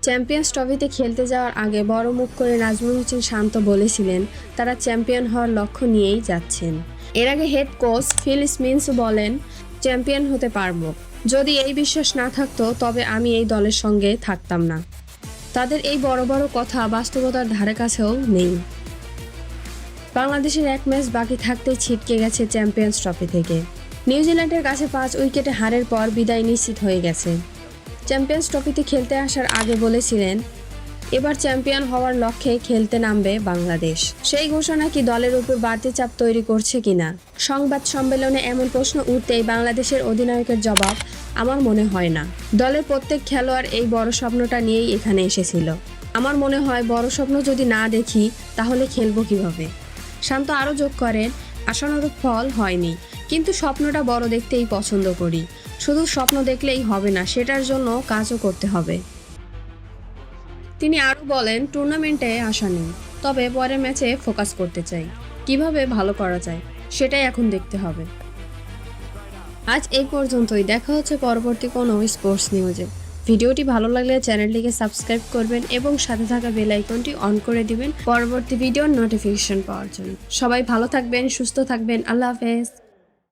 Champions ট্রফিতে খেলতে যাওয়ার আগে বড় মুখ করে নাজমুল হোসেন শান্ত বলেছিলেন তারা চ্যাম্পিয়ন হওয়ার লক্ষ্য নিয়েই যাচ্ছেন। এর আগে হেড কোচ ফিল স্মিন্স বলেন, চ্যাম্পিয়ন হতে পারবো। যদি এই বিশ্বাস না থাকতো তবে আমি এই দলের সঙ্গে থাকতাম না। তাদের এই বড় বড় কথা বাস্তবতার ধারে কাছেও নেই। বাংলাদেশের এক ম্যাচ বাকি থাকতেই ছিটকে গেছে চ্যাম্পিয়ন্স ট্রফি থেকে। নিউজিল্যান্ডের কাছে 5 উইকেটে হারের পর বিদায় নিশ্চিত হয়ে গেছে। চ্যাম্পিয়ন্স ট্রফিতে খেলতে আসার আগে বলেছিলেন এবার চ্যাম্পিয়ন হওয়ার লক্ষ্যে খেলতে নামবে বাংলাদেশ। সেই ঘোষণা কি দলের উপর বাড়তি চাপ তৈরি করছে কিনা? সংবাদ সম্মেলনে এমন প্রশ্ন উঠতেই বাংলাদেশের অধিনায়কের জবাব, আমার মনে হয় না। দলের প্রত্যেক খেলোয়াড় এই বড় স্বপ্নটা নিয়েই এখানে এসেছিল। আমার মনে হয় বড় স্বপ্ন যদি না দেখি তাহলে খেলবো কিভাবে। শান্ত আরও যোগ করেন, আশানুরূপ ফল হয়নি, কিন্তু স্বপ্নটা বড় দেখতেই পছন্দ করি। শুধু স্বপ্ন দেখলেই হবে না, সেটার জন্য কাজও করতে হবে। তিনি আরও বলেন, টুর্নামেন্টে আসা নেই, তবে পরের ম্যাচে ফোকাস করতে চাই। কিভাবে ভালো করা যায় সেটাই এখন দেখতে হবে। আজ এই পর্যন্তই। দেখা হচ্ছে পরবর্তী কোনো স্পোর্টস নিউজে। ভিডিওটি ভালো লাগলে চ্যানেলটিকে সাবস্ক্রাইব করবেন এবং সাথে থাকা বেল আইকনটি অন করে দিবেন পরবর্তী ভিডিওর নোটিফিকেশন পাওয়ার জন্য। সবাই ভালো থাকবেন, সুস্থ থাকবেন। আল্লাহ হাফেজ।